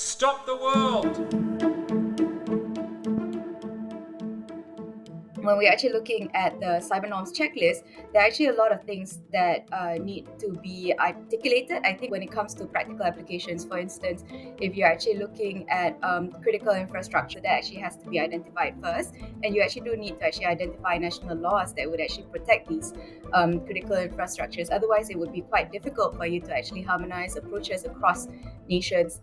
Stop the world! When we're actually looking at the cyber norms checklist, there are actually a lot of things that need to be articulated. I think when it comes to practical applications, for instance, if you're actually looking at critical infrastructure, that actually has to be identified first. And you actually do need to actually identify national laws that would actually protect these critical infrastructures. Otherwise, it would be quite difficult for you to actually harmonize approaches across nations.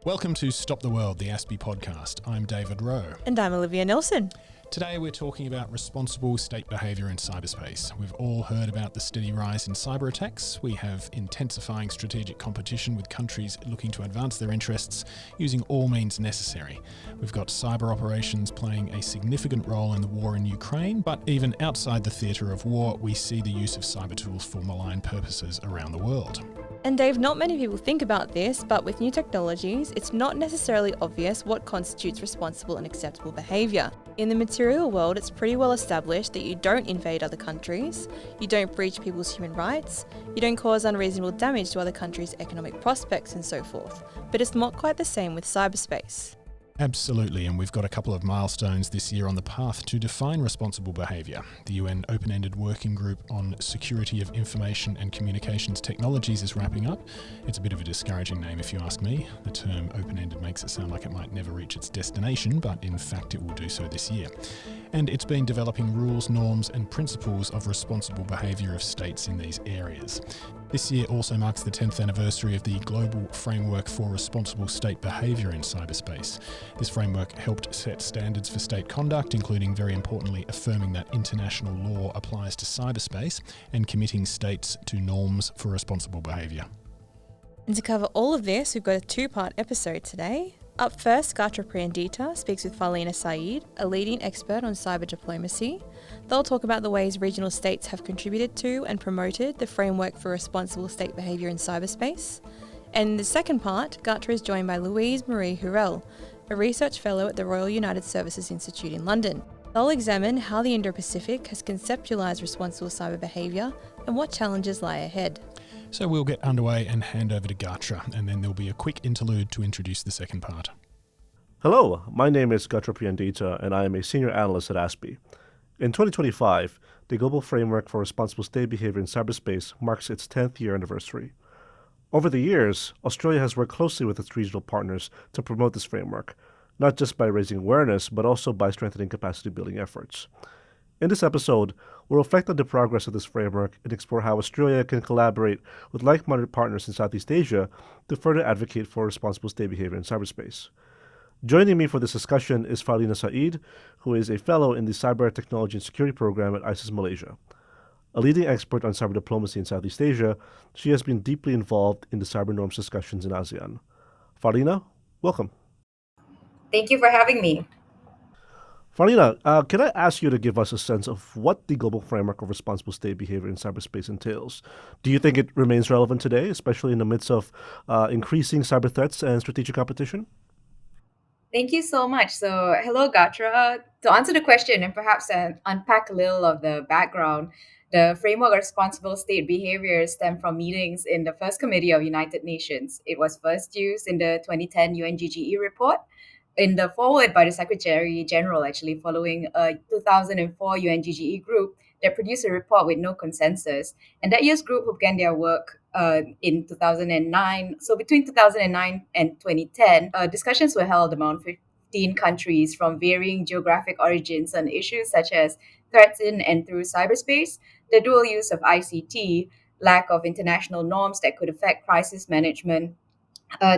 Welcome to Stop the World, the ASPI podcast. I'm David Rowe. And I'm Olivia Nelson. Today we're talking about responsible state behaviour in cyberspace. We've all heard about the steady rise in cyber attacks. We have intensifying strategic competition with countries looking to advance their interests using all means necessary. We've got cyber operations playing a significant role in the war in Ukraine, but even outside the theatre of war, we see the use of cyber tools for malign purposes around the world. And Dave, not many people think about this, but with new technologies, it's not necessarily obvious what constitutes responsible and acceptable behaviour. In the material world, it's pretty well established that you don't invade other countries, you don't breach people's human rights, you don't cause unreasonable damage to other countries' economic prospects and so forth. But it's not quite the same with cyberspace. Absolutely, and we've got a couple of milestones this year on the path to define responsible behaviour. The UN Open-Ended Working Group on Security of Information and Communications Technologies is wrapping up. It's a bit of a discouraging name if you ask me. The term open-ended makes it sound like it might never reach its destination, but in fact it will do so this year. And it's been developing rules, norms and principles of responsible behaviour of states in these areas. This year also marks the 10th anniversary of the Global Framework for Responsible State Behaviour in Cyberspace. This framework helped set standards for state conduct, including, very importantly, affirming that international law applies to cyberspace and committing states to norms for responsible behaviour. And to cover all of this, we've got a two-part episode today. Up first, Gatra Priyandita speaks with Farlina Said, a leading expert on cyber diplomacy. They'll talk about the ways regional states have contributed to and promoted the framework for responsible state behaviour in cyberspace. And in the second part, Gatra is joined by Louise Marie Hurel, a research fellow at the Royal United Services Institute in London. They'll examine how the Indo-Pacific has conceptualised responsible cyber behaviour and what challenges lie ahead. So we'll get underway and hand over to Gatra, and then there'll be a quick interlude to introduce the second part. Hello, my name is Gatra Priyandita, and I am a senior analyst at ASPI. In 2025, the Global Framework for Responsible State Behaviour in Cyberspace marks its 10th year anniversary. Over the years, Australia has worked closely with its regional partners to promote this framework, not just by raising awareness, but also by strengthening capacity building efforts. In this episode, we'll reflect on the progress of this framework and explore how Australia can collaborate with like-minded partners in Southeast Asia to further advocate for responsible state behavior in cyberspace. Joining me for this discussion is Farlina Said, who is a fellow in the Cyber Technology and Security Program at ISIS Malaysia. A leading expert on cyber diplomacy in Southeast Asia, she has been deeply involved in the cyber norms discussions in ASEAN. Farlina, welcome. Thank you for having me. Farlina, can I ask you to give us a sense of what the Global Framework of Responsible State Behavior in Cyberspace entails? Do you think it remains relevant today, especially in the midst of increasing cyber threats and strategic competition? Thank you so much. So, hello, Gatra. To answer the question and perhaps unpack a little of the background, the Framework of Responsible State Behavior stemmed from meetings in the First Committee of United Nations. It was first used in the 2010 UNGGE report, in the forward by the Secretary General, actually, following a 2004 UNGGE group that produced a report with no consensus. And that year's group began their work in 2009. So between 2009 and 2010, discussions were held among 15 countries from varying geographic origins on issues such as threats in and through cyberspace, the dual use of ICT, lack of international norms that could affect crisis management,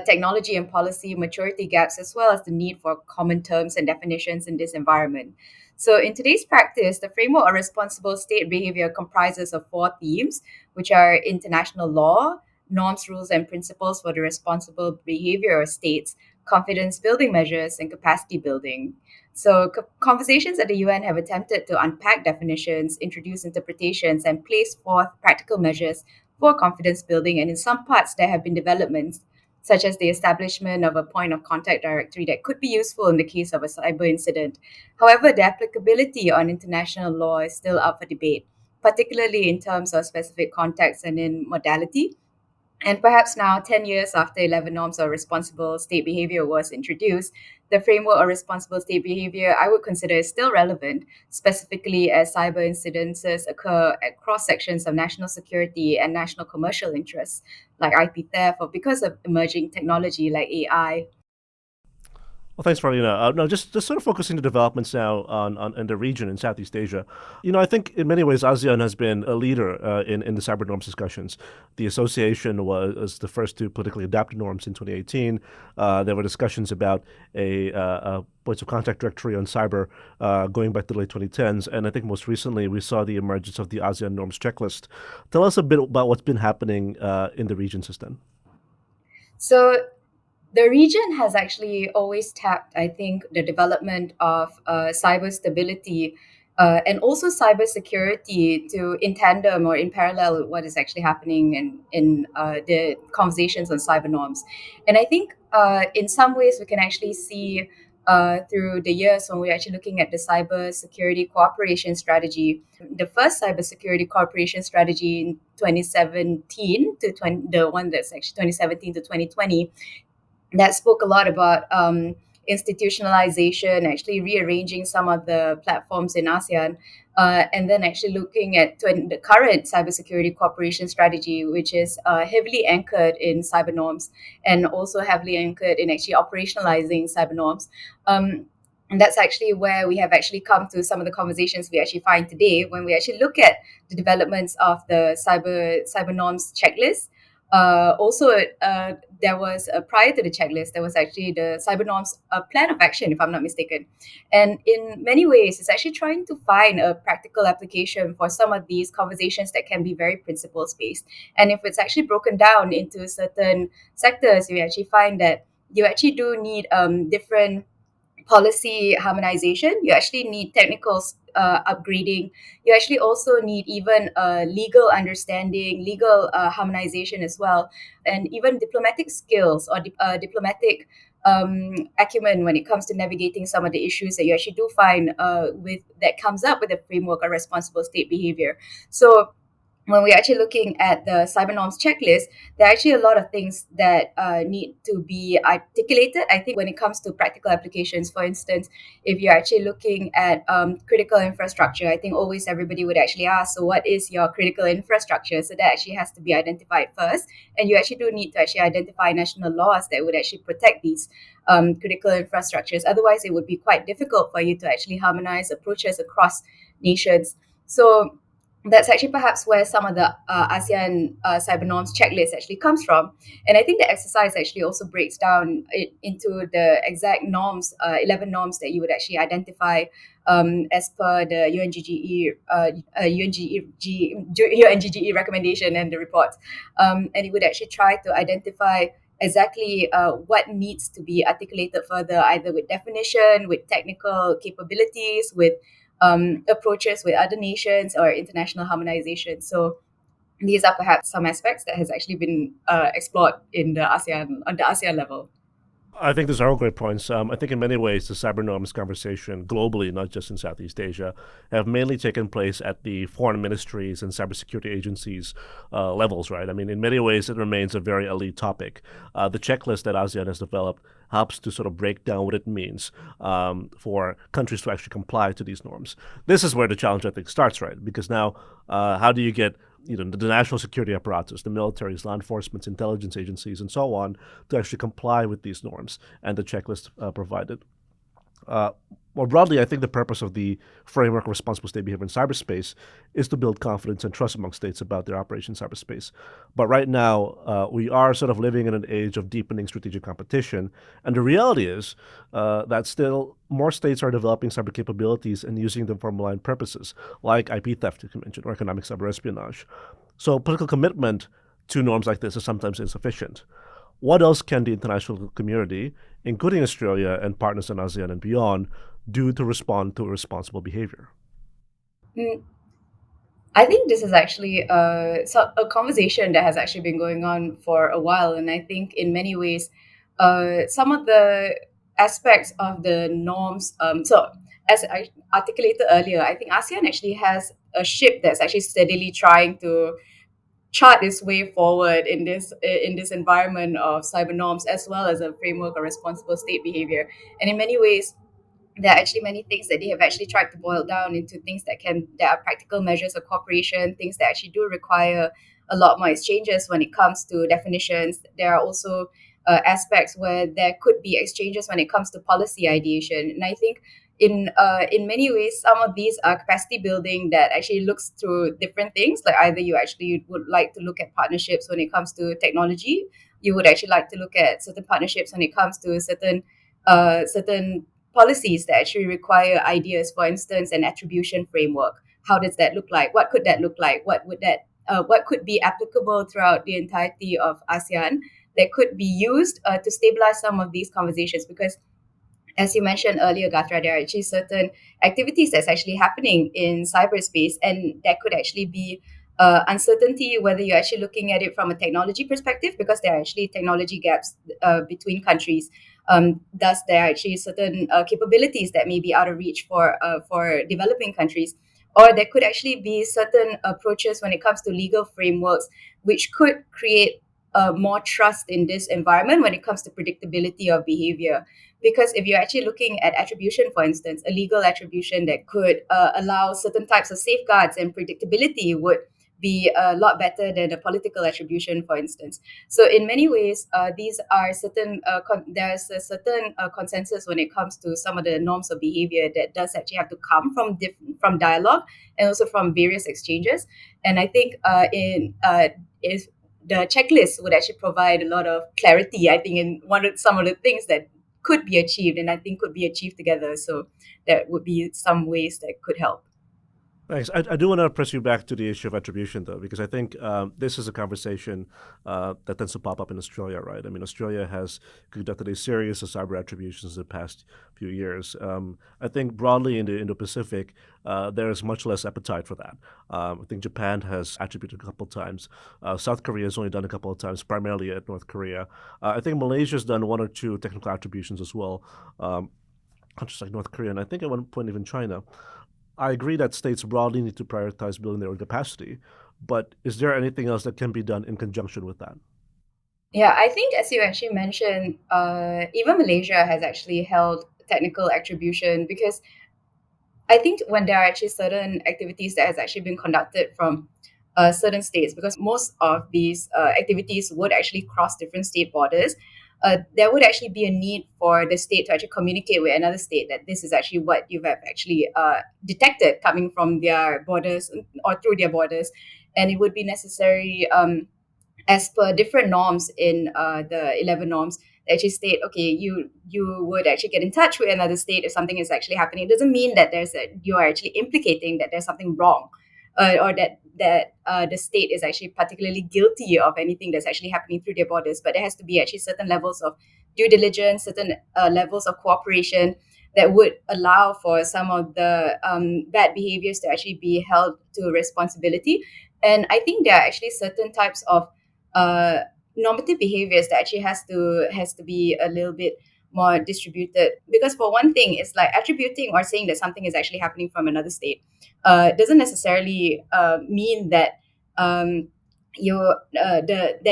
technology and policy maturity gaps, as well as the need for common terms and definitions in this environment. So in today's practice, the framework of responsible state behavior comprises of 4 themes, which are international law, norms, rules, and principles for the responsible behavior of states, confidence building measures, and capacity building. So conversations at the UN have attempted to unpack definitions, introduce interpretations, and place forth practical measures for confidence building. And in some parts, there have been developments such as the establishment of a point of contact directory that could be useful in the case of a cyber incident. However, the applicability on international law is still up for debate, particularly in terms of specific context and in modality. And perhaps now, 10 years after 11 norms of responsible state behavior was introduced, the framework of responsible state behavior I would consider is still relevant, specifically as cyber incidences occur at cross sections of national security and national commercial interests, like IP theft, or because of emerging technology like AI. Well, thanks, Farlina. No, just sort of focusing the developments now on in the region in Southeast Asia. I think in many ways ASEAN has been a leader in the cyber norms discussions. The association was the first to politically adapt the norms in 2018. There were discussions about a points of contact directory on cyber going back to the late 2010s. And I think most recently we saw the emergence of the ASEAN norms checklist. Tell us a bit about what's been happening in the region since then. So the region has actually always tapped, I think, the development of cyber stability and also cyber security to in tandem or in parallel with what is actually happening in the conversations on cyber norms. And I think in some ways we can actually see through the years when we're actually looking at the cyber security cooperation strategy. The first cyber security cooperation strategy in 2017 to the one that's actually 2017 to 2020, that spoke a lot about institutionalization, actually rearranging some of the platforms in ASEAN, and then actually looking at the current cybersecurity cooperation strategy, which is heavily anchored in cyber norms and also heavily anchored in actually operationalizing cyber norms. And that's actually where we have actually come to some of the conversations we actually find today when we actually look at the developments of the cyber norms checklist. There was prior to the checklist, there was actually the cyber norms plan of action, if I'm not mistaken. And in many ways, it's actually trying to find a practical application for some of these conversations that can be very principles based. And if it's actually broken down into certain sectors, you actually find that you actually do need different policy harmonization. You actually need technical upgrading. You actually also need even legal understanding, legal harmonization as well, and even diplomatic skills or diplomatic acumen when it comes to navigating some of the issues that you actually do find with that comes up with the framework of responsible state behavior. So when we're actually looking at the cyber norms checklist, there are actually a lot of things that need to be articulated. I think when it comes to practical applications, for instance, if you're actually looking at critical infrastructure, I think always everybody would actually ask, so what is your critical infrastructure? So that actually has to be identified first. And you actually do need to actually identify national laws that would actually protect these critical infrastructures. Otherwise, it would be quite difficult for you to actually harmonize approaches across nations. So that's actually perhaps where some of the ASEAN cyber norms checklist actually comes from. And I think the exercise actually also breaks down into the exact norms, 11 norms that you would actually identify as per the UNGGE recommendation and the report. And it would actually try to identify exactly what needs to be articulated further, either with definition, with technical capabilities, with approaches with other nations or international harmonization. So these are perhaps some aspects that has actually been explored in the ASEAN on the ASEAN level. I think those are all great points. I think in many ways, the cyber norms conversation globally, not just in Southeast Asia, have mainly taken place at the foreign ministries and cybersecurity agencies levels, right? I mean, in many ways, it remains a very elite topic. The checklist that ASEAN has developed helps to sort of break down what it means for countries to actually comply to these norms. This is where the challenge, I think, starts, right? Because now, how do you get the national security apparatus, the militaries, law enforcement, intelligence agencies, and so on, to actually comply with these norms and the checklist provided? More broadly, I think the purpose of the framework of responsible state behavior in cyberspace is to build confidence and trust among states about their operation in cyberspace. But right now, we are sort of living in an age of deepening strategic competition. And the reality is that still more states are developing cyber capabilities and using them for malign purposes, like IP theft, as you mentioned, or economic cyber espionage. So political commitment to norms like this is sometimes insufficient. What else can the international community, including Australia and partners in ASEAN and beyond, do to respond to responsible behavior? I think this is actually a conversation that has actually been going on for a while. And I think in many ways, some of the aspects of the norms, so as I articulated earlier, I think ASEAN actually has a ship that's actually steadily chart its way forward in this environment of cyber norms, as well as a framework of responsible state behavior. And in many ways, there are actually many things that they have actually tried to boil down into things that are practical measures of cooperation, things that actually do require a lot more exchanges when it comes to definitions. There are also aspects where there could be exchanges when it comes to policy ideation. And I think in many ways, some of these are capacity building that actually looks through different things. Like either you actually would like to look at partnerships when it comes to technology, you would actually like to look at certain partnerships when it comes to certain policies that actually require ideas. For instance, an attribution framework. How does that look like? What could that look like? What could be applicable throughout the entirety of ASEAN that could be used to stabilize some of these conversations? Because as you mentioned earlier, Gatra, there are actually certain activities that's actually happening in cyberspace, and that could actually be uncertainty whether you're actually looking at it from a technology perspective, because there are actually technology gaps between countries. Thus, there are actually certain capabilities that may be out of reach for developing countries, or there could actually be certain approaches when it comes to legal frameworks, which could create more trust in this environment when it comes to predictability of behavior. Because if you're actually looking at attribution, for instance, a legal attribution that could allow certain types of safeguards and predictability would be a lot better than a political attribution, for instance. So in many ways, these are there's a certain consensus when it comes to some of the norms of behavior that does actually have to come from dialogue and also from various exchanges. And I think is the checklist would actually provide a lot of clarity, I think, in some of the things that could be achieved, and I think could be achieved together. So that would be some ways that could help. Thanks. I do want to press you back to the issue of attribution, though, because I think this is a conversation that tends to pop up in Australia, right? I mean, Australia has conducted a series of cyber attributions in the past few years. I think broadly in the Indo-Pacific, there is much less appetite for that. I think Japan has attributed a couple of times. South Korea has only done a couple of times, primarily at North Korea. I think Malaysia has done one or two technical attributions as well, just like North Korea, and I think at one point even China. I agree that states broadly need to prioritize building their own capacity, but is there anything else that can be done in conjunction with that? Yeah, I think as you actually mentioned, even Malaysia has actually held technical attribution, because I think when there are actually certain activities that has actually been conducted from certain states, because most of these activities would actually cross different state borders, there would actually be a need for the state to actually communicate with another state that this is actually what you have actually detected coming from their borders or through their borders. And it would be necessary, as per different norms in the 11 norms, that actually state, okay, you would actually get in touch with another state if something is actually happening. It doesn't mean that you are actually implicating that there's something wrong, or that the state is actually particularly guilty of anything that's actually happening through their borders. But there has to be actually certain levels of due diligence, certain levels of cooperation that would allow for some of the bad behaviors to actually be held to responsibility. And I think there are actually certain types of normative behaviors that actually has to be a little bit more distributed. Because for one thing, it's like attributing or saying that something is actually happening from another state doesn't necessarily mean that that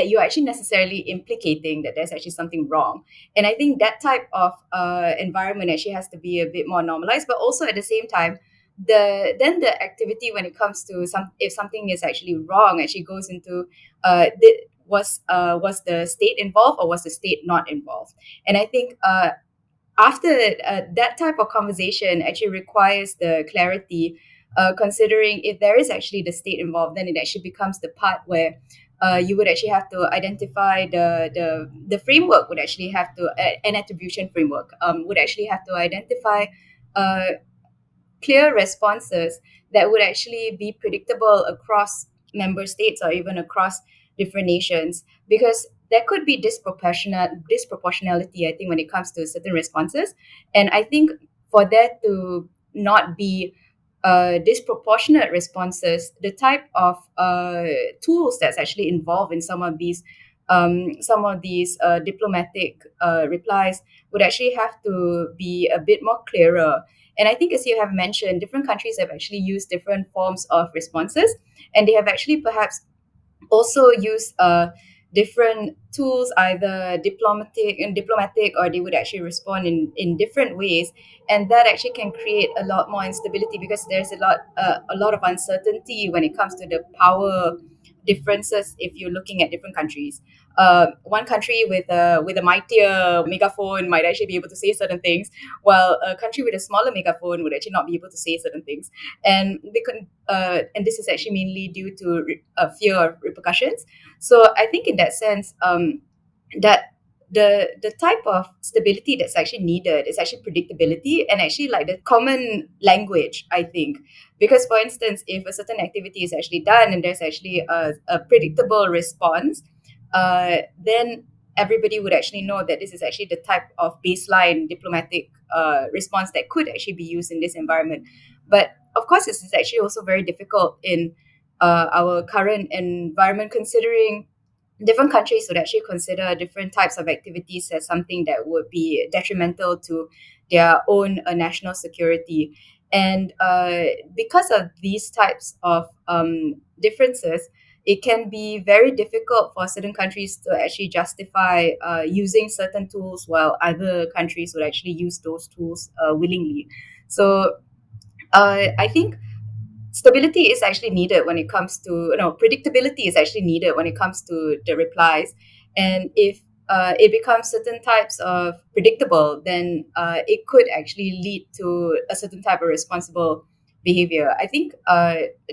you're actually necessarily implicating that there's actually something wrong. And I think that type of environment actually has to be a bit more normalized. But also at the same time, the activity when it comes to if something is actually wrong actually goes into was the state involved or was the state not involved? And I think after that type of conversation actually requires the clarity, considering if there is actually the state involved, then it actually becomes the part where you would actually have to identify the framework would actually have to an attribution framework would actually have to identify clear responses that would actually be predictable across member states or even across different nations, because there could be disproportionality, I think, when it comes to certain responses. And I think for there to not be disproportionate responses, the type of tools that's actually involved in some of these diplomatic replies would actually have to be a bit more clearer. And I think, as you have mentioned, different countries have actually used different forms of responses, and they have actually perhaps also use different tools, either diplomatic, or they would actually respond in different ways, and that actually can create a lot more instability because there's a lot of uncertainty when it comes to the power differences if you're looking at different countries. One country with a mightier megaphone might actually be able to say certain things, while a country with a smaller megaphone would actually not be able to say certain things, and this is actually mainly due to fear of repercussions. So I think in that sense, that the type of stability that's actually needed is actually predictability and actually like the common language, I think. Because for instance, if a certain activity is actually done and there's actually a predictable response, then everybody would actually know that this is actually the type of baseline diplomatic response that could actually be used in this environment. But of course, this is actually also very difficult in our current environment, considering different countries would actually consider different types of activities as something that would be detrimental to their own national security. And because of these types of differences, it can be very difficult for certain countries to actually justify using certain tools, while other countries would actually use those tools willingly. So I think stability is actually needed when it comes to, predictability is actually needed when it comes to the replies. And if it becomes certain types of predictable, then it could actually lead to a certain type of responsible behavior. I think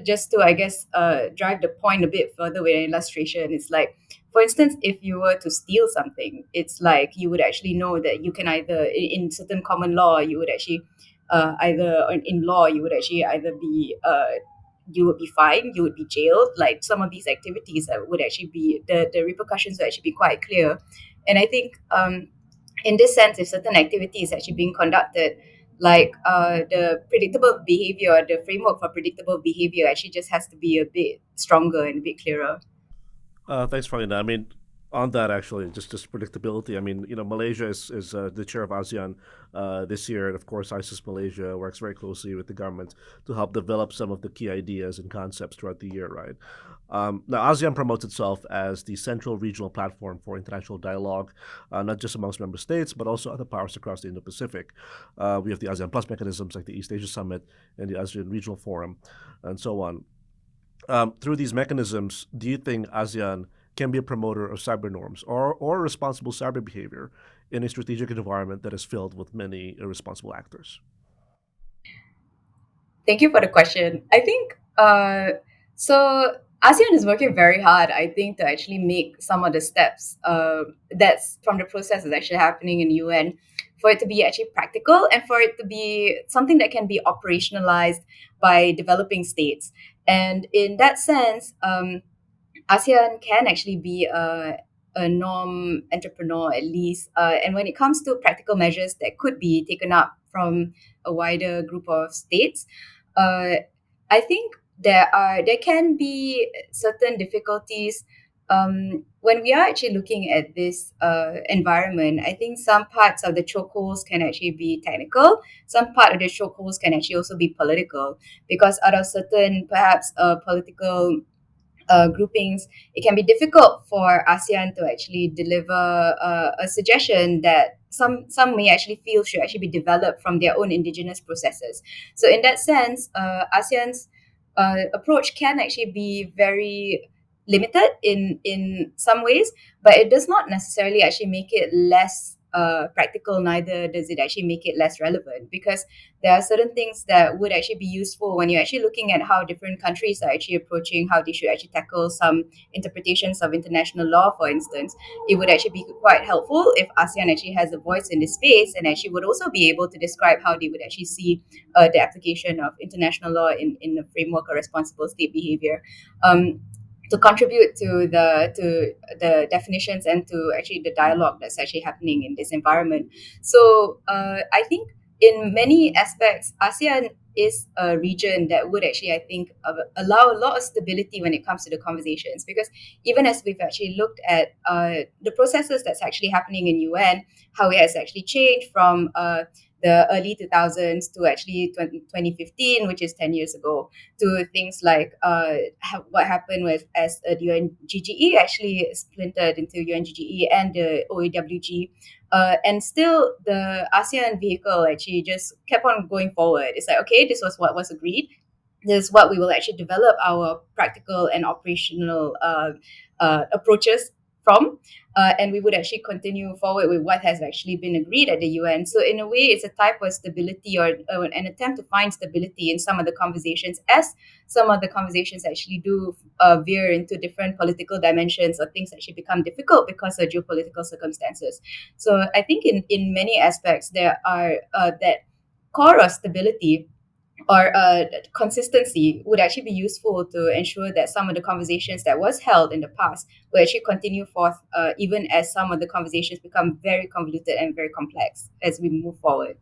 just to, I guess, drive the point a bit further with an illustration, it's like, for instance, if you were to steal something, it's like you would actually know that you can either, in certain common law, you would actually either in law you would actually either be you would be fined, you would be jailed. Like some of these activities that would actually be the repercussions would actually be quite clear. And I think in this sense, if certain activity is actually being conducted, like the predictable behavior, the framework for predictable behavior actually just has to be a bit stronger and a bit clearer. Thanks, Farlina. I mean, on that actually, just predictability. I mean, Malaysia is the chair of ASEAN this year, and of course, ISIS Malaysia works very closely with the government to help develop some of the key ideas and concepts throughout the year, right? Now, ASEAN promotes itself as the central regional platform for international dialogue, not just amongst member states, but also other powers across the Indo-Pacific. We have the ASEAN Plus mechanisms like the East Asia Summit and the ASEAN Regional Forum, and so on. Through these mechanisms, do you think ASEAN can be a promoter of cyber norms or responsible cyber behavior in a strategic environment that is filled with many irresponsible actors? Thank you for the question. I think so. ASEAN is working very hard, I think, to actually make some of the steps that's from the process that's actually happening in UN, for it to be actually practical and for it to be something that can be operationalized by developing states. And in that sense, ASEAN can actually be a norm entrepreneur at least. And when it comes to practical measures that could be taken up from a wider group of states, uh, I think there can be certain difficulties when we are actually looking at this environment. I think some parts of the chokeholds can actually be technical. Some part of the chokeholds can actually also be political, because out of certain perhaps political groupings, it can be difficult for ASEAN to actually deliver a suggestion that some may actually feel should actually be developed from their own indigenous processes. So in that sense, ASEAN's approach can actually be very limited in some ways, but it does not necessarily actually make it less practical. Neither does it actually make it less relevant, because there are certain things that would actually be useful when you're actually looking at how different countries are actually approaching how they should actually tackle some interpretations of international law. For instance, it would actually be quite helpful if ASEAN actually has a voice in this space and actually would also be able to describe how they would actually see the application of international law in the framework of responsible state behavior. To contribute to the definitions and to actually the dialogue that's actually happening in this environment. So I think in many aspects, ASEAN is a region that would actually, I think, allow a lot of stability when it comes to the conversations. Because even as we've actually looked at the processes that's actually happening in UN, how it has actually changed from the early 2000s to actually 2015, which is 10 years ago, to things like what happened with as the UNGGE actually splintered into UNGGE and the OAWG. And still, the ASEAN vehicle actually just kept on going forward. It's like, okay, this was what was agreed. This is what we will actually develop our practical and operational approaches from. And we would actually continue forward with what has actually been agreed at the UN. So in a way, it's a type of stability or an attempt to find stability in some of the conversations, as some of the conversations actually do veer into different political dimensions, or things actually become difficult because of geopolitical circumstances. So I think in many aspects, there are that core of stability or consistency would actually be useful to ensure that some of the conversations that was held in the past will actually continue forth, even as some of the conversations become very convoluted and very complex as we move forward.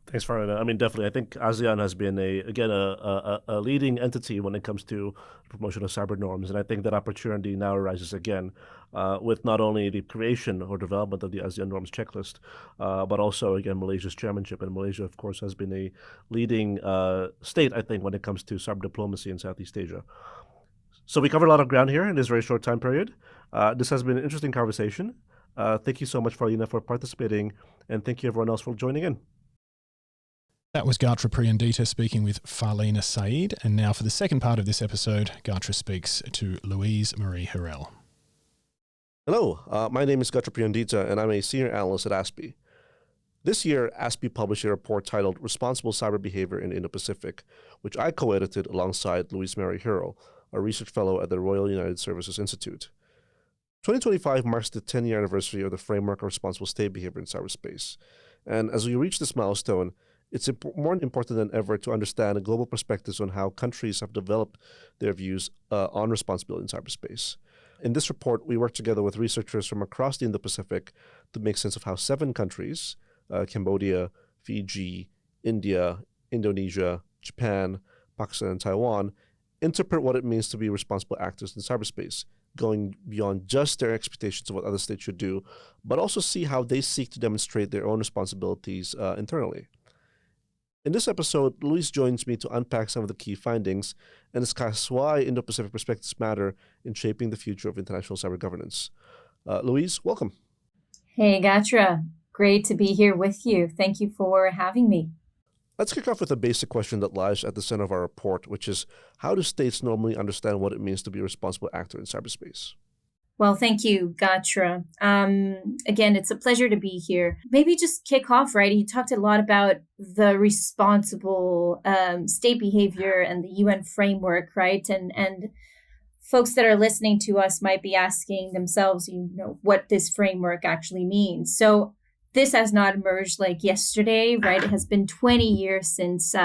Thanks, Farlina. I mean, definitely. I think ASEAN has been a leading entity when it comes to promotion of cyber norms, and I think that opportunity now arises again with not only the creation or development of the ASEAN norms checklist, but also again Malaysia's chairmanship. And Malaysia, of course, has been a leading state, I think, when it comes to cyber diplomacy in Southeast Asia. So we covered a lot of ground here in this very short time period. This has been an interesting conversation. Thank you so much, Farlina, for participating, and thank you everyone else for joining in. That was Gatra Priyandita speaking with Farlina Said. And now for the second part of this episode, Gatra speaks to Louise Marie Hurel. Hello, my name is Gatra Priyandita, and I'm a senior analyst at ASPI. This year, ASPI published a report titled Responsible Cyber Behavior in the Indo-Pacific, which I co-edited alongside Louise Marie Hurel, a research fellow at the Royal United Services Institute. 2025 marks the 10-year anniversary of the Framework of Responsible State Behavior in Cyberspace. And as we reach this milestone, it's more important than ever to understand global perspectives on how countries have developed their views on responsibility in cyberspace. In this report, we worked together with researchers from across the Indo-Pacific to make sense of how 7 countries, Cambodia, Fiji, India, Indonesia, Japan, Pakistan, and Taiwan, interpret what it means to be responsible actors in cyberspace, going beyond just their expectations of what other states should do, but also see how they seek to demonstrate their own responsibilities internally. In this episode, Louise joins me to unpack some of the key findings and discuss why Indo-Pacific perspectives matter in shaping the future of international cyber governance. Louise, welcome. Hey, Gatra. Great to be here with you. Thank you for having me. Let's kick off with a basic question that lies at the center of our report, which is, how do states normally understand what it means to be a responsible actor in cyberspace? Well, thank you, Gatra. Again, it's a pleasure to be here. Maybe just kick off, right? You talked a lot about the responsible state behavior and the UN framework, right? And folks that are listening to us might be asking themselves, what this framework actually means. So this has not emerged like yesterday, right? It has been 20 years since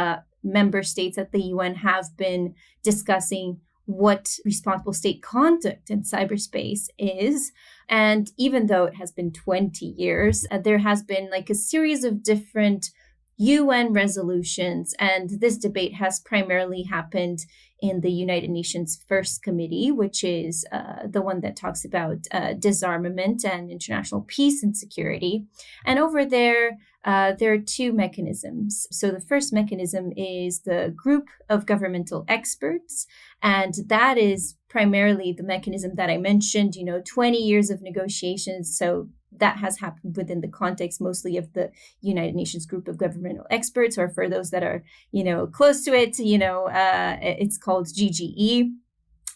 member states at the UN have been discussing what responsible state conduct in cyberspace is. And even though it has been 20 years, there has been like a series of different UN resolutions. And this debate has primarily happened in the United Nations First Committee, which is the one that talks about disarmament and international peace and security. And over there, there are 2 mechanisms. So the first mechanism is the group of governmental experts. And that is primarily the mechanism that I mentioned, 20 years of negotiations. So that has happened within the context mostly of the United Nations group of governmental experts, or for those that are, close to it, it's called GGE.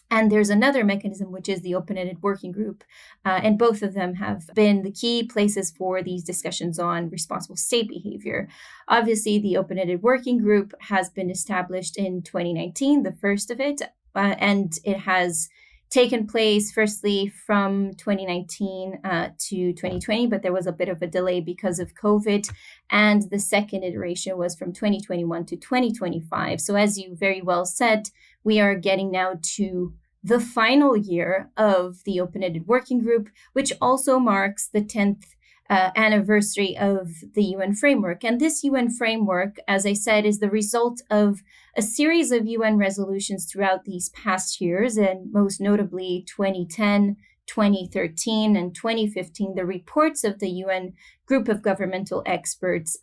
And there's another mechanism, which is the open-ended working group. And both of them have been the key places for these discussions on responsible state behavior. Obviously, the open-ended working group has been established in 2019, the first of it, and it has taken place firstly from 2019 to 2020, but there was a bit of a delay because of COVID. And the second iteration was from 2021 to 2025. So as you very well said, we are getting now to the final year of the open-ended working group, which also marks the 10th anniversary of the UN framework. And this UN framework, as I said, is the result of a series of UN resolutions throughout these past years, and most notably 2010, 2013 and 2015, the reports of the UN group of governmental experts,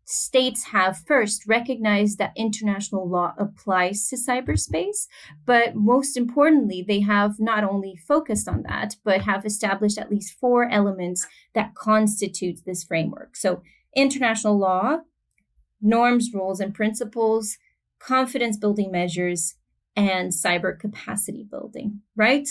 states have first recognized that international law applies to cyberspace, but most importantly, they have not only focused on that, but have established at least 4 elements that constitute this framework. So international law, norms, rules, and principles, confidence building measures, and cyber capacity building, right?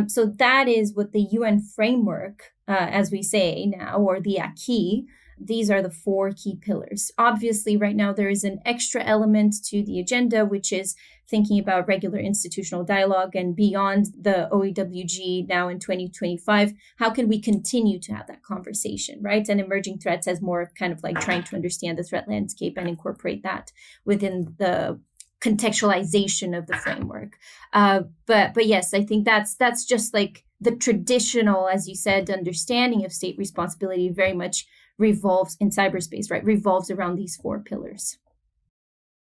So that is what the UN framework, as we say now, or the acquis, these are the 4 key pillars. Obviously, right now, there is an extra element to the agenda, which is thinking about regular institutional dialogue and beyond the OEWG now in 2025. How can we continue to have that conversation, right? And emerging threats as more of kind of like trying to understand the threat landscape and incorporate that within the contextualization of the framework. But yes, I think that's just like the traditional, as you said, understanding of state responsibility very much revolves in cyberspace, right? Revolves around these 4 pillars.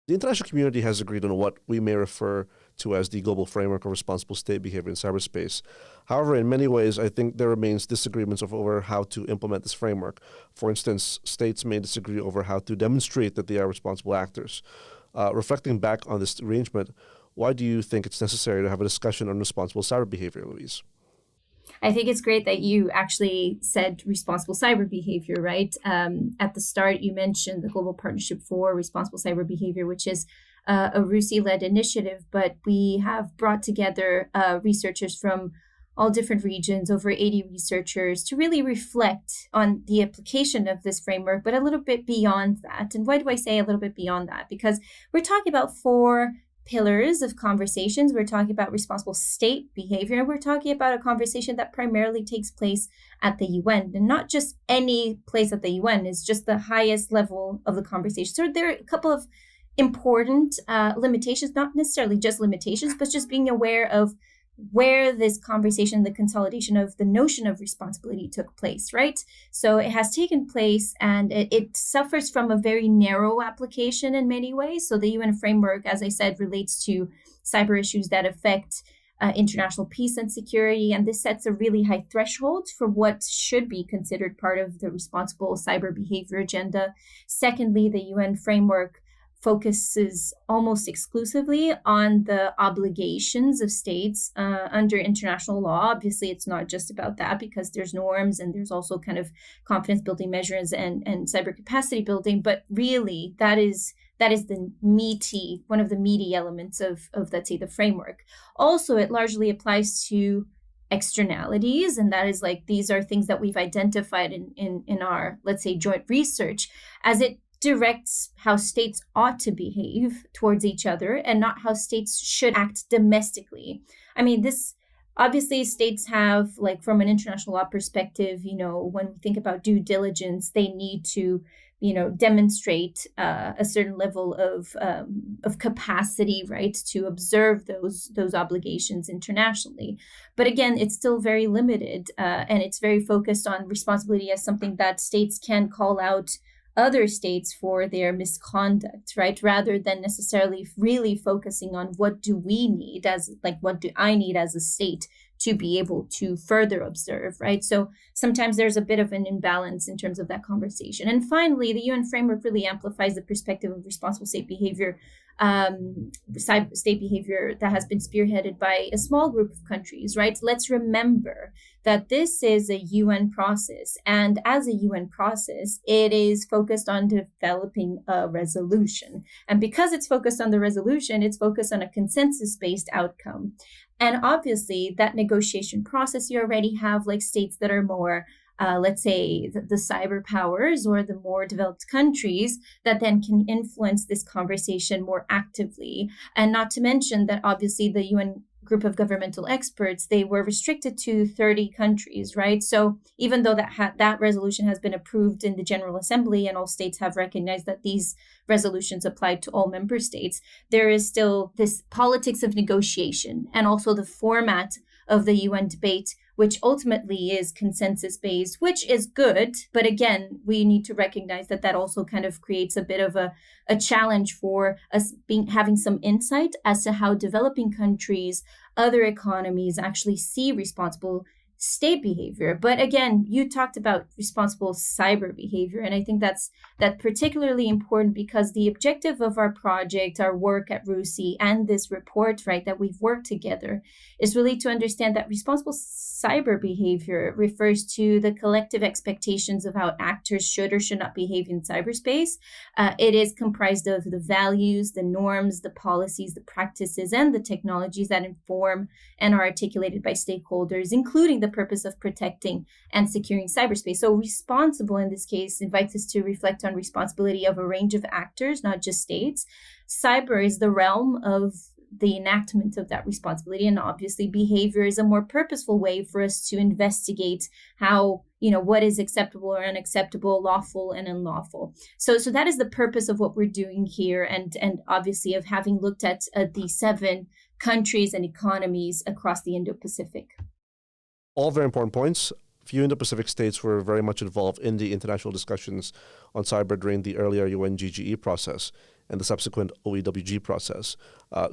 The international community has agreed on what we may refer to as the global framework of responsible state behavior in cyberspace. However, in many ways, I think there remains disagreements over how to implement this framework. For instance, states may disagree over how to demonstrate that they are responsible actors. Reflecting back on this arrangement, why do you think it's necessary to have a discussion on responsible cyber behavior, Louise? I think it's great that you actually said responsible cyber behavior, right? At the start, you mentioned the Global Partnership for Responsible Cyber Behavior, which is a RUSI-led initiative, but we have brought together researchers from all different regions, over 80 researchers, to really reflect on the application of this framework, but a little bit beyond that. And why do I say a little bit beyond that? Because we're talking about 4 pillars of conversations. We're talking about responsible state behavior. We're talking about a conversation that primarily takes place at the UN, and not just any place at the UN. It's just the highest level of the conversation. So there are a couple of important limitations, not necessarily just limitations, but just being aware of where this conversation, the consolidation of the notion of responsibility took place, right? So it has taken place, and it suffers from a very narrow application in many ways. So the UN framework, as I said, relates to cyber issues that affect international peace and security, and this sets a really high threshold for what should be considered part of the responsible cyber behavior agenda. Secondly, the UN framework focuses almost exclusively on the obligations of states under international law. Obviously, it's not just about that, because there's norms and there's also kind of confidence building measures and cyber capacity building. But really, that is the one of the meaty elements of let's say, the framework. Also, it largely applies to externalities, and that is like, these are things that we've identified in our, let's say, joint research, as it directs how states ought to behave towards each other and not how states should act domestically. I mean, this obviously states have, like, from an international law perspective, when we think about due diligence, they need to, demonstrate a certain level of capacity, right, to observe those obligations internationally. But again, it's still very limited, and it's very focused on responsibility as something that states can call out other states for their misconduct, right? Rather than necessarily really focusing on what do I need as a state to be able to further observe, right? So sometimes there's a bit of an imbalance in terms of that conversation. And finally, the UN framework really amplifies the perspective of responsible state behavior, state behavior that has been spearheaded by a small group of countries, right? Let's remember that this is a UN process. And as a UN process, it is focused on developing a resolution. And because it's focused on the resolution, it's focused on a consensus-based outcome. And obviously, that negotiation process, you already have like states that are more, let's say, the cyber powers or the more developed countries that then can influence this conversation more actively. And not to mention that obviously the UN group of governmental experts, they were restricted to 30 countries, right? So even though that resolution has been approved in the General Assembly and all states have recognized that these resolutions apply to all member states, there is still this politics of negotiation and also the format of the UN debate, which ultimately is consensus-based, which is good. But again, we need to recognize that that also kind of creates a bit of a challenge for us having some insight as to how developing countries, other economies actually see responsible state behavior. But again, you talked about responsible cyber behavior, and I think that's particularly important because the objective of our project, our work at RUSI, and this report, right, that we've worked together is really to understand that responsible cyber behavior refers to the collective expectations of how actors should or should not behave in cyberspace. It is comprised of the values, the norms, the policies, the practices, and the technologies that inform and are articulated by stakeholders, including the purpose of protecting and securing cyberspace. So responsible in this case invites us to reflect on responsibility of a range of actors, not just states. Cyber is the realm of the enactment of that responsibility, and obviously behavior is a more purposeful way for us to investigate how, what is acceptable or unacceptable, lawful and unlawful. So that is the purpose of what we're doing here, and obviously of having looked at the 7 countries and economies across the Indo-Pacific. All very important points. Few Indo-Pacific states were very much involved in the international discussions on cyber during the earlier UNGGE process and the subsequent OEWG process.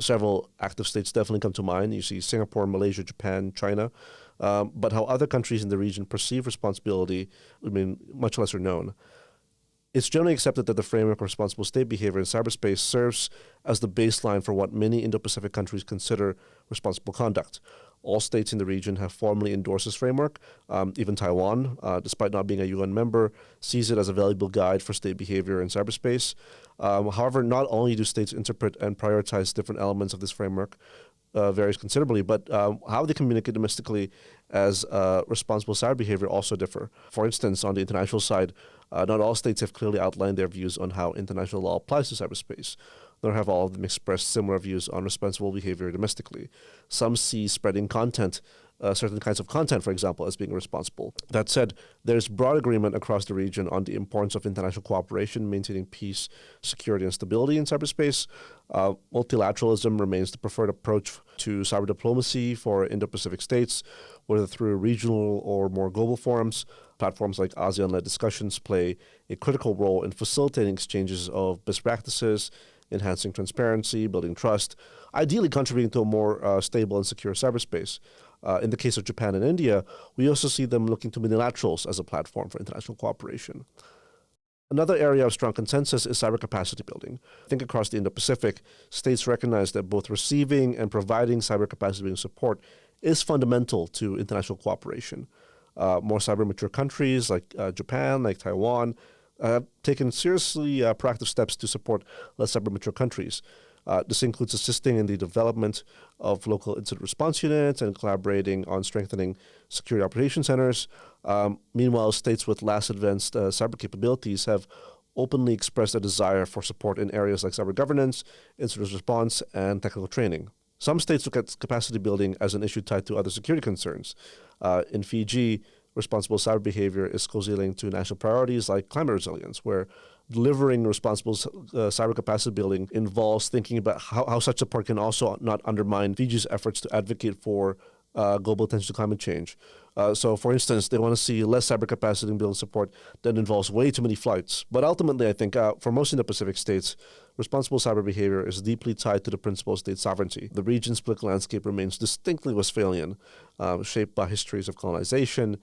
Several active states definitely come to mind. You see Singapore, Malaysia, Japan, China. But how other countries in the region perceive responsibility, much lesser known. It's generally accepted that the framework of responsible state behavior in cyberspace serves as the baseline for what many Indo-Pacific countries consider responsible conduct. All states in the region have formally endorsed this framework. Even Taiwan, despite not being a UN member, sees it as a valuable guide for state behavior in cyberspace. However, not only do states interpret and prioritize different elements of this framework, varies considerably, but how they communicate domestically as responsible cyber behavior also differ. For instance, on the international side, not all states have clearly outlined their views on how international law applies to cyberspace, nor have all of them expressed similar views on responsible behavior domestically. Some see spreading content, certain kinds of content, for example, as being responsible. That said, there's broad agreement across the region on the importance of international cooperation, maintaining peace, security, and stability in cyberspace. Multilateralism remains the preferred approach to cyber diplomacy for Indo-Pacific states, whether through regional or more global forums. Platforms like ASEAN-led discussions play a critical role in facilitating exchanges of best practices, enhancing transparency, building trust, ideally contributing to a more stable and secure cyberspace. In the case of Japan and India, we also see them looking to multilaterals as a platform for international cooperation. Another area of strong consensus is cyber capacity building. I think across the Indo-Pacific, states recognize that both receiving and providing cyber capacity building support is fundamental to international cooperation. More cyber mature countries like Japan, like Taiwan, have taken seriously proactive steps to support less cyber mature countries. This includes assisting in the development of local incident response units and collaborating on strengthening security operation centers. Meanwhile, states with less advanced cyber capabilities have openly expressed a desire for support in areas like cyber governance, incident response, and technical training. Some states look at capacity building as an issue tied to other security concerns. In Fiji, responsible cyber behavior is closely linked to national priorities like climate resilience, where delivering responsible cyber capacity building involves thinking about how such support can also not undermine Fiji's efforts to advocate for global attention to climate change. So, for instance, they want to see less cyber capacity building support that involves way too many flights. But ultimately, I think for most Indo-Pacific states, responsible cyber behavior is deeply tied to the principle of state sovereignty. The region's political landscape remains distinctly Westphalian, shaped by histories of colonization,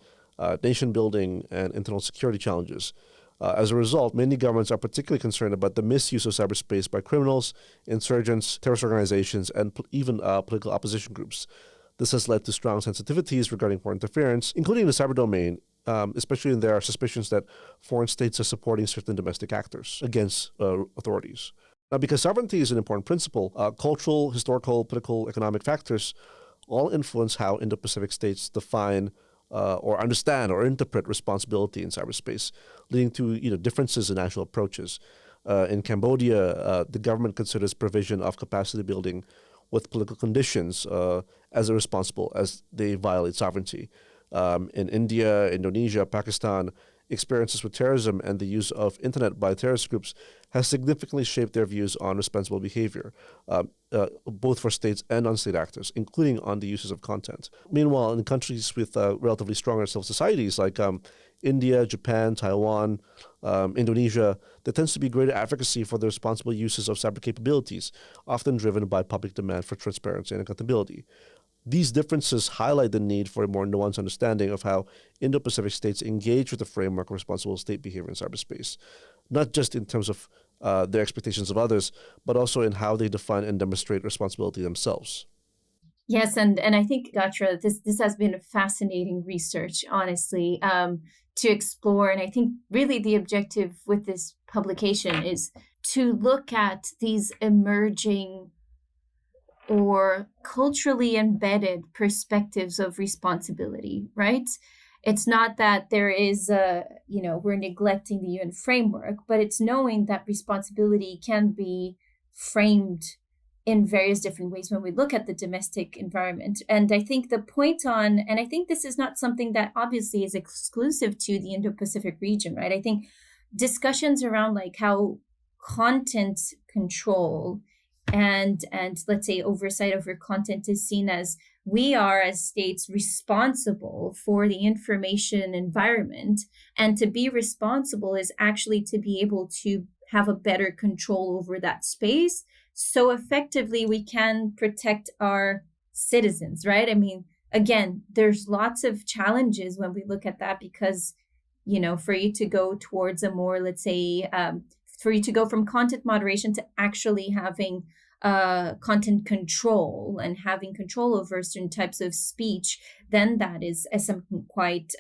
nation building, and internal security challenges. As a result, many governments are particularly concerned about the misuse of cyberspace by criminals, insurgents, terrorist organizations, and even political opposition groups. This has led to strong sensitivities regarding foreign interference, including the cyber domain, especially when there are suspicions that foreign states are supporting certain domestic actors against authorities. Now, because sovereignty is an important principle, cultural, historical, political, economic factors all influence how Indo-Pacific states define or understand or interpret responsibility in cyberspace, leading to differences in national approaches. In Cambodia, the government considers provision of capacity building with political conditions as irresponsible as they violate sovereignty. In India, Indonesia, Pakistan, experiences with terrorism and the use of internet by terrorist groups has significantly shaped their views on responsible behavior, both for states and non-state actors, including on the uses of content. Meanwhile, in countries with relatively stronger civil societies like India, Japan, Taiwan, Indonesia, there tends to be greater advocacy for the responsible uses of cyber capabilities, often driven by public demand for transparency and accountability. These differences highlight the need for a more nuanced understanding of how Indo-Pacific states engage with the framework of responsible state behavior in cyberspace, not just in terms of their expectations of others, but also in how they define and demonstrate responsibility themselves. Yes, and I think, Gatra, this has been a fascinating research, honestly, to explore. And I think really the objective with this publication is to look at these emerging or culturally embedded perspectives of responsibility, right? It's not that there is we're neglecting the UN framework, but it's knowing that responsibility can be framed in various different ways when we look at the domestic environment. And I think the point and I think this is not something that obviously is exclusive to the Indo-Pacific region, right? I think discussions around like how content control and let's say oversight over content is seen as we are as states responsible for the information environment, and to be responsible is actually to be able to have a better control over that space so effectively we can protect our citizens, right? I mean, again, there's lots of challenges when we look at that because, for you to go towards a more, let's say, for you to go from content moderation to actually having content control and having control over certain types of speech, then that is something quite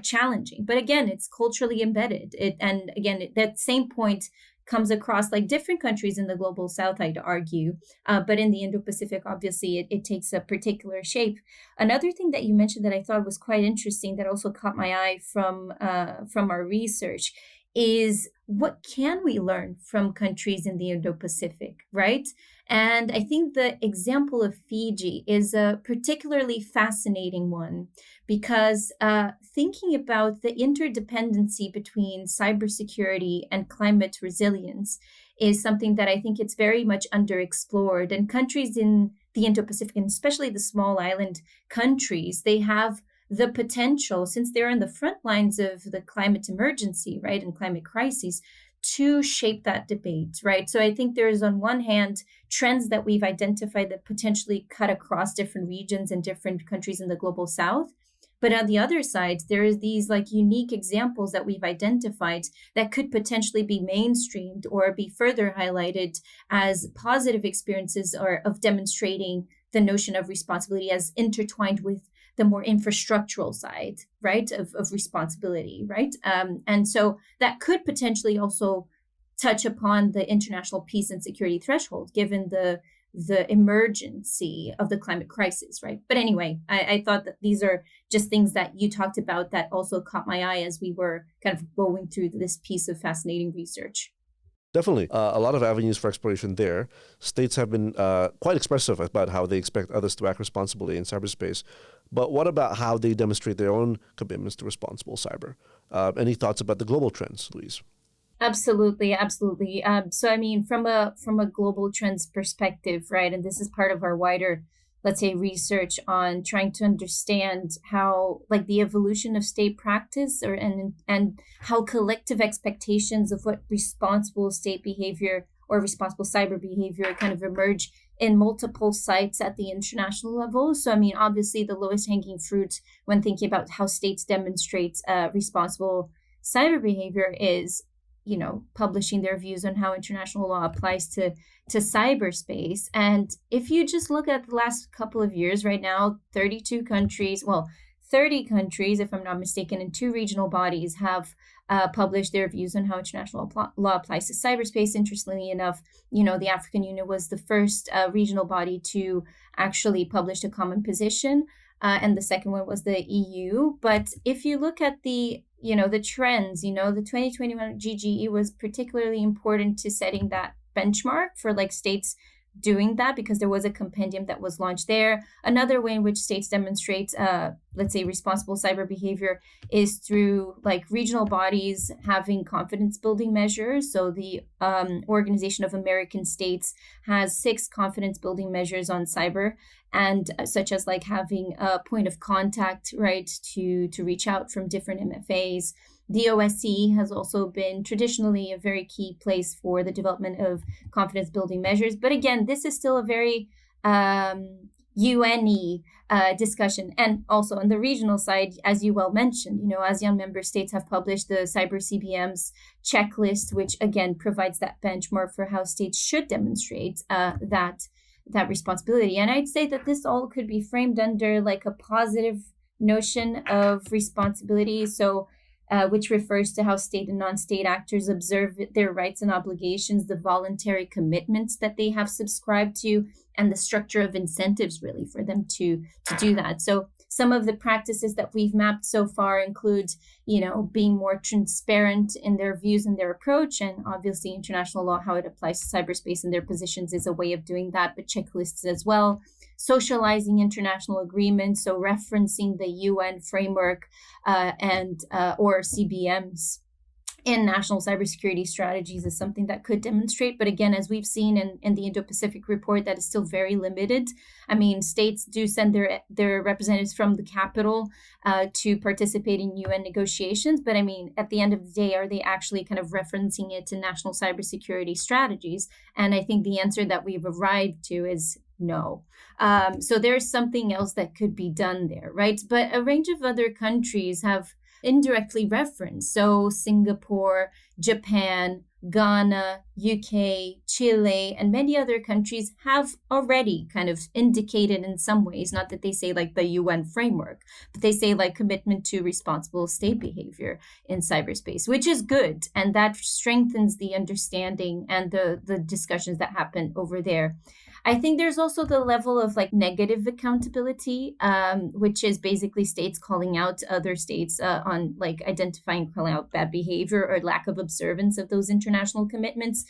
challenging. But again, it's culturally embedded. That same point comes across like different countries in the global south, I'd argue. But in the Indo-Pacific, obviously, it takes a particular shape. Another thing that you mentioned that I thought was quite interesting that also caught my eye from our research is what can we learn from countries in the Indo-Pacific, right? And I think the example of Fiji is a particularly fascinating one because thinking about the interdependency between cybersecurity and climate resilience is something that I think it's very much underexplored. And countries in the Indo-Pacific, and especially the small island countries, they have the potential, since they're in the front lines of the climate emergency, right, and climate crises, to shape that debate, right? So I think there is, on one hand, trends that we've identified that potentially cut across different regions and different countries in the global south. But on the other side, there is these like unique examples that we've identified that could potentially be mainstreamed or be further highlighted as positive experiences or of demonstrating the notion of responsibility as intertwined with the more infrastructural side, right, of responsibility, right? And so that could potentially also touch upon the international peace and security threshold, given the emergency of the climate crisis, right? But anyway, I thought that these are just things that you talked about that also caught my eye as we were kind of going through this piece of fascinating research. Definitely. A lot of avenues for exploration there. States have been quite expressive about how they expect others to act responsibly in cyberspace. But what about how they demonstrate their own commitments to responsible cyber? Any thoughts about the global trends, Louise? Absolutely. So, I mean, from a global trends perspective, right, and this is part of our wider, let's say, research on trying to understand how, like, the evolution of state practice and how collective expectations of what responsible state behavior or responsible cyber behavior kind of emerge in multiple sites at the international level. So, I mean, obviously, the lowest hanging fruit when thinking about how states demonstrate responsible cyber behavior is, publishing their views on how international law applies to cyberspace. And if you just look at the last couple of years, right now, 30 countries, if I'm not mistaken, and 2 regional bodies have published their views on how international law applies to cyberspace. Interestingly enough, the African Union was the first regional body to actually publish a common position. And the second one was the EU. But if you look at the trends, the 2021 GGE was particularly important to setting that benchmark for like states doing that, because there was a compendium that was launched there. Another way in which states demonstrate, let's say, responsible cyber behavior is through like regional bodies having confidence building measures. So the Organization of American States has 6 confidence building measures on cyber, and such as like having a point of contact, right, to reach out from different MFAs. The OSCE has also been traditionally a very key place for the development of confidence building measures. But again, this is still a very UN-y discussion. And also on the regional side, as you well mentioned, ASEAN member states have published the Cyber CBM's checklist, which again provides that benchmark for how states should demonstrate that responsibility. And I'd say that this all could be framed under like a positive notion of responsibility. So which refers to how state and non-state actors observe their rights and obligations, the voluntary commitments that they have subscribed to, and the structure of incentives really for them to do that. So some of the practices that we've mapped so far include, being more transparent in their views and their approach, and obviously international law, how it applies to cyberspace and their positions is a way of doing that, but checklists as well. Socializing international agreements, so referencing the UN framework and or CBMs in national cybersecurity strategies is something that could demonstrate. But again, as we've seen in the Indo-Pacific report, that is still very limited. I mean, states do send their representatives from the capital to participate in UN negotiations. But I mean, at the end of the day, are they actually kind of referencing it to national cybersecurity strategies? And I think the answer that we've arrived to is no. So there's something else that could be done there, right? But a range of other countries have indirectly referenced. So Singapore, Japan, Ghana, UK, Chile, and many other countries have already kind of indicated in some ways, not that they say like the UN framework, but they say like commitment to responsible state behavior in cyberspace, which is good. And that strengthens the understanding and the discussions that happen over there. I think there's also the level of like negative accountability, which is basically states calling out other states on like identifying, calling out bad behavior or lack of observance of those international commitments.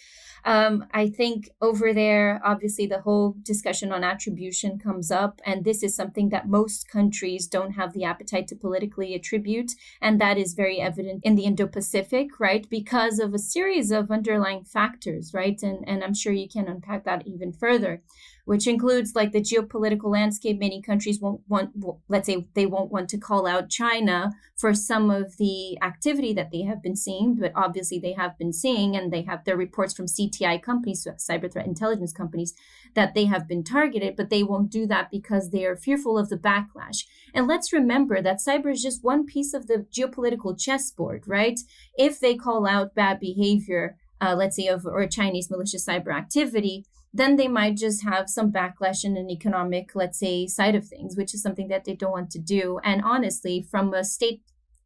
I think over there, obviously, the whole discussion on attribution comes up, and this is something that most countries don't have the appetite to politically attribute, and that is very evident in the Indo-Pacific, right, because of a series of underlying factors, right, and I'm sure you can unpack that even further, which includes like the geopolitical landscape. Many countries won't want, let's say they won't want to call out China for some of the activity that they have been seeing, but obviously they have been seeing, and they have their reports from CTI companies, so cyber threat intelligence companies, that they have been targeted, but they won't do that because they are fearful of the backlash. And let's remember that cyber is just one piece of the geopolitical chessboard, right? If they call out bad behavior, let's say or Chinese malicious cyber activity, then they might just have some backlash in an economic, let's say, side of things, which is something that they don't want to do. And honestly, from a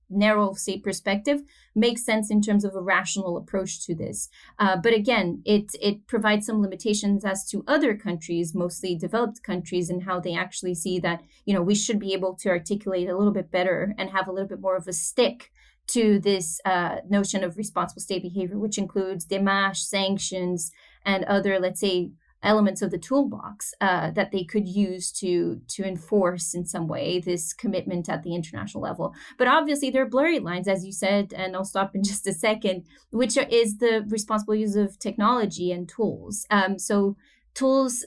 narrow state perspective, makes sense in terms of a rational approach to this. But again, it provides some limitations as to other countries, mostly developed countries, and how they actually see that, we should be able to articulate a little bit better and have a little bit more of a stick to this notion of responsible state behavior, which includes démarches, sanctions, and other, let's say, elements of the toolbox that they could use to enforce in some way this commitment at the international level. But obviously there are blurry lines, as you said, and I'll stop in just a second, which is the responsible use of technology and tools. So tools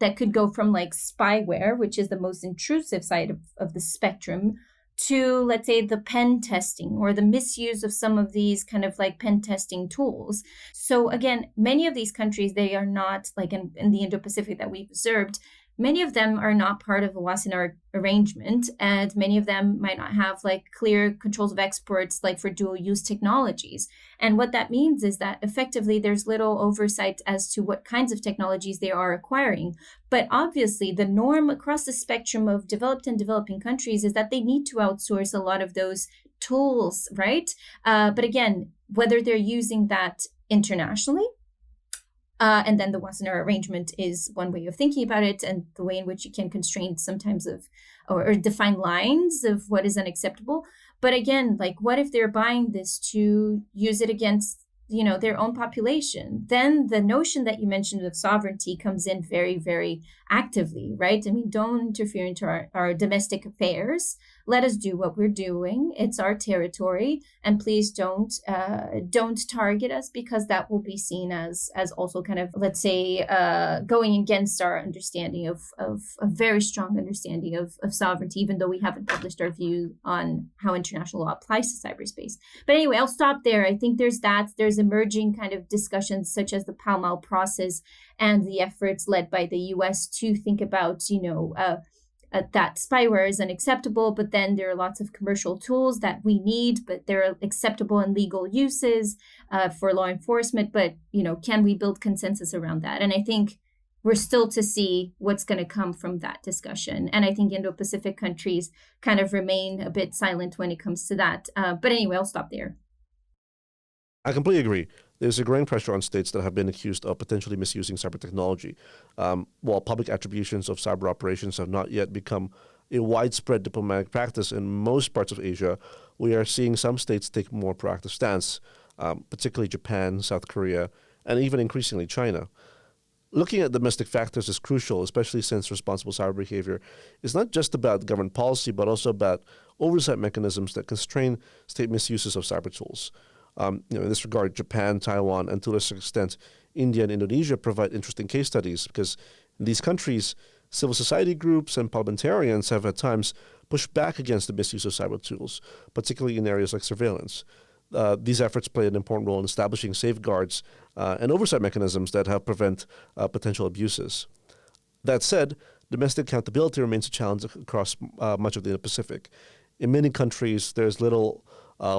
that could go from like spyware, which is the most intrusive side of the spectrum, to, let's say, the pen testing or the misuse of some of these kind of like pen testing tools. So again, many of these countries, they are not like in the Indo-Pacific that we've observed, many of them are not part of the Wassenaar arrangement, and many of them might not have like clear controls of exports like for dual use technologies. And what that means is that effectively there's little oversight as to what kinds of technologies they are acquiring. But obviously the norm across the spectrum of developed and developing countries is that they need to outsource a lot of those tools, right? But again, whether they're using that internationally, and then the Wassenaar arrangement is one way of thinking about it, and the way in which you can constrain sometimes or define lines of what is unacceptable. But again, like what if they're buying this to use it against their own population, then the notion that you mentioned of sovereignty comes in very, very actively, right? I mean, don't interfere into our domestic affairs. Let us do what we're doing. It's our territory, and please don't target us, because that will be seen as also kind of, let's say, going against our understanding of a very strong understanding of sovereignty, even though we haven't published our view on how international law applies to cyberspace. But anyway, I'll stop there. I think there's emerging kind of discussions such as the Pall Mall process and the efforts led by the US to think about, that spyware is unacceptable, but then there are lots of commercial tools that we need, but they're acceptable in legal uses for law enforcement. But, can we build consensus around that? And I think we're still to see what's going to come from that discussion. And I think Indo-Pacific countries kind of remain a bit silent when it comes to that. But anyway, I'll stop there. I completely agree. There's a growing pressure on states that have been accused of potentially misusing cyber technology. While public attributions of cyber operations have not yet become a widespread diplomatic practice in most parts of Asia, we are seeing some states take more proactive stance, particularly Japan, South Korea, and even increasingly China. Looking at domestic factors is crucial, especially since responsible cyber behavior is not just about government policy, but also about oversight mechanisms that constrain state misuses of cyber tools. In this regard, Japan, Taiwan, and to a lesser extent, India and Indonesia provide interesting case studies, because in these countries, civil society groups and parliamentarians have at times pushed back against the misuse of cyber tools, particularly in areas like surveillance. These efforts play an important role in establishing safeguards and oversight mechanisms that help prevent potential abuses. That said, domestic accountability remains a challenge across much of the Indo-Pacific. In many countries, there's little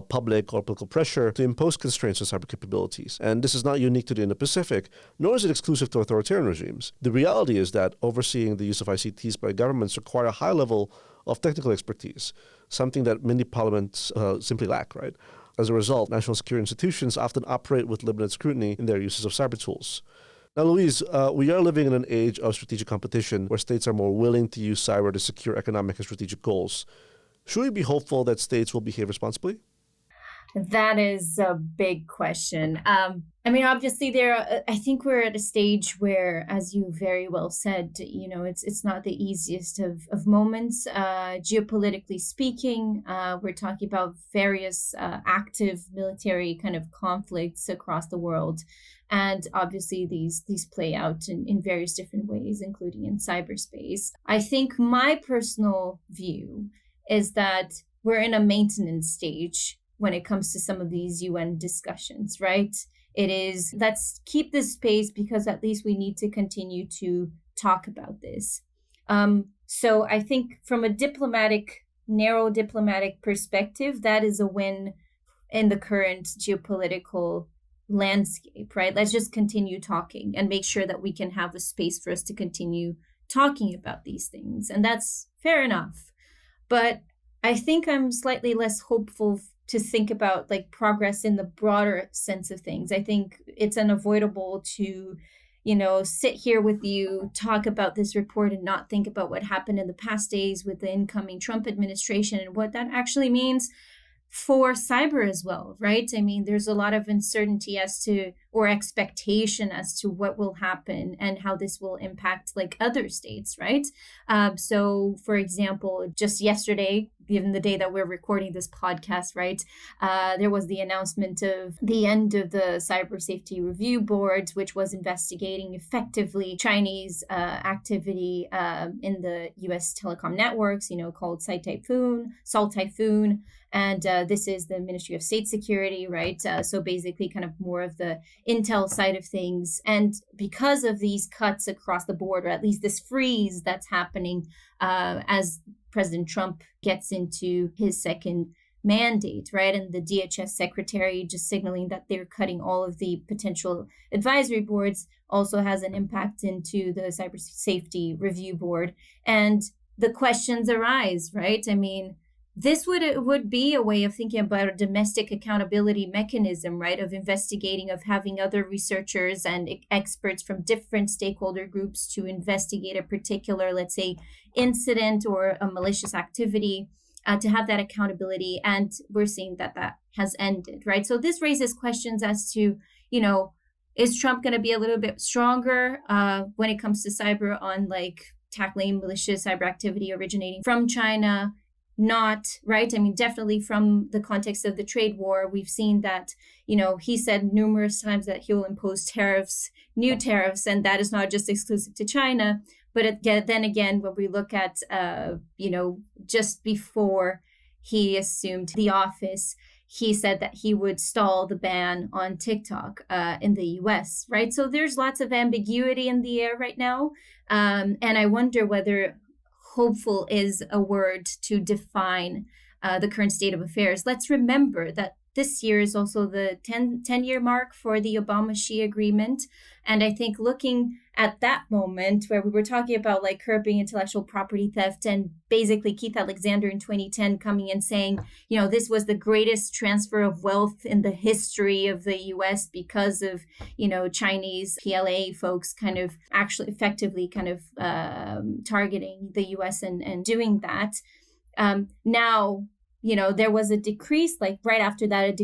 public or political pressure to impose constraints on cyber capabilities. And this is not unique to the Indo-Pacific, nor is it exclusive to authoritarian regimes. The reality is that overseeing the use of ICTs by governments require a high level of technical expertise, something that many parliaments simply lack, right? As a result, national security institutions often operate with limited scrutiny in their uses of cyber tools. Now, Louise, we are living in an age of strategic competition where states are more willing to use cyber to secure economic and strategic goals. Should we be hopeful that states will behave responsibly? That is a big question. Obviously, I think we're at a stage where, as you very well said, it's not the easiest of moments. Geopolitically speaking, we're talking about various active military kind of conflicts across the world. And obviously, these play out in various different ways, including in cyberspace. I think my personal view is that we're in a maintenance stage when it comes to some of these UN discussions, right? It is, let's keep this space because at least we need to continue to talk about this. So I think from a narrow diplomatic perspective, that is a win in the current geopolitical landscape, right? Let's just continue talking and make sure that we can have a space for us to continue talking about these things. And that's fair enough. But I think I'm slightly less hopeful to think about like progress in the broader sense of things. I think it's unavoidable to, sit here with you, talk about this report and not think about what happened in the past days with the incoming Trump administration and what that actually means for cyber as well, right? I mean, there's a lot of uncertainty or expectation as to what will happen and how this will impact like other states, right? So for example, just yesterday, given the day that we're recording this podcast, right, there was the announcement of the end of the Cyber Safety Review Board, which was investigating effectively Chinese activity in the US telecom networks, called Salt Typhoon. And this is the Ministry of State Security, right? So basically kind of more of the intel side of things. And because of these cuts across the board, or at least this freeze that's happening as President Trump gets into his second mandate, right? And the DHS secretary just signaling that they're cutting all of the potential advisory boards also has an impact into the Cyber Safety Review Board. And the questions arise, right? I mean, this would be a way of thinking about a domestic accountability mechanism, right? Of investigating, of having other researchers and experts from different stakeholder groups to investigate a particular, let's say, incident or a malicious activity. to have that accountability. And we're seeing that has ended, right? So this raises questions as to, is Trump going to be a little bit stronger when it comes to cyber on like tackling malicious cyber activity originating from China? Not, right? I mean, definitely from the context of the trade war, we've seen that, he said numerous times that he will impose tariffs, new tariffs, and that is not just exclusive to China. But then again, when we look at, just before he assumed the office, he said that he would stall the ban on TikTok in the US, right? So there's lots of ambiguity in the air right now. And I wonder whether hopeful is a word to define the current state of affairs. Let's remember that this year is also the 10-year mark for the Obama-Xi agreement. And I think looking at that moment where we were talking about like curbing intellectual property theft, and basically Keith Alexander in 2010 coming and saying, this was the greatest transfer of wealth in the history of the US because of, Chinese PLA folks kind of actually effectively kind of targeting the US and doing that. Now, there was a decrease, like right after that,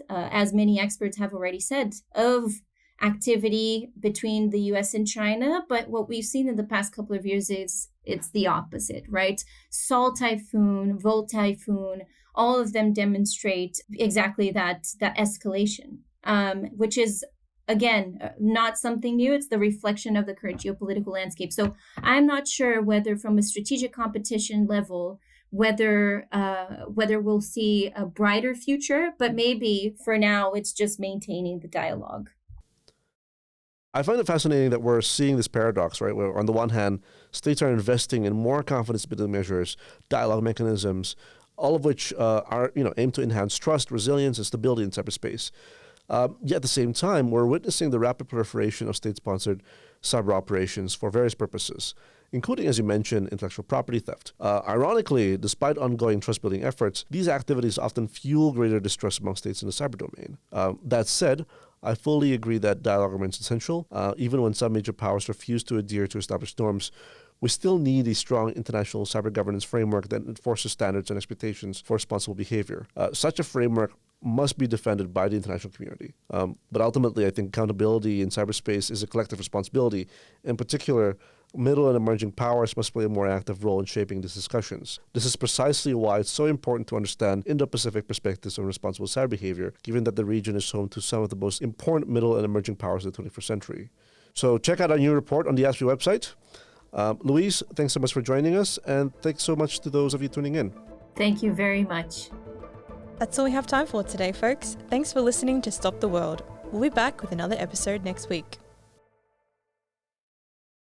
as many experts have already said, of activity between the US and China. But what we've seen in the past couple of years is it's the opposite, right? Sol Typhoon, Volt Typhoon, all of them demonstrate exactly that escalation, which is, again, not something new. It's the reflection of the current geopolitical landscape. So I'm not sure whether from a strategic competition level, whether we'll see a brighter future, but maybe for now it's just maintaining the dialogue. I find it fascinating that we're seeing this paradox, right? Where on the one hand, states are investing in more confidence-building measures, dialogue mechanisms, all of which are aimed to enhance trust, resilience, and stability in cyberspace. Yet at the same time, we're witnessing the rapid proliferation of state-sponsored cyber operations for various purposes, including, as you mentioned, intellectual property theft. Ironically, despite ongoing trust-building efforts, these activities often fuel greater distrust among states in the cyber domain. That said, I fully agree that dialogue remains essential. Even when some major powers refuse to adhere to established norms, we still need a strong international cyber governance framework that enforces standards and expectations for responsible behavior. Such a framework must be defended by the international community. But ultimately, I think accountability in cyberspace is a collective responsibility. In particular, middle and emerging powers must play a more active role in shaping these discussions. This is precisely why it's so important to understand Indo-Pacific perspectives on responsible cyber behavior, given that the region is home to some of the most important middle and emerging powers of the 21st century. So check out our new report on the ASPI website. Louise, thanks so much for joining us, and thanks so much to those of you tuning in. Thank you very much. That's all we have time for today, folks. Thanks for listening to Stop the World. We'll be back with another episode next week.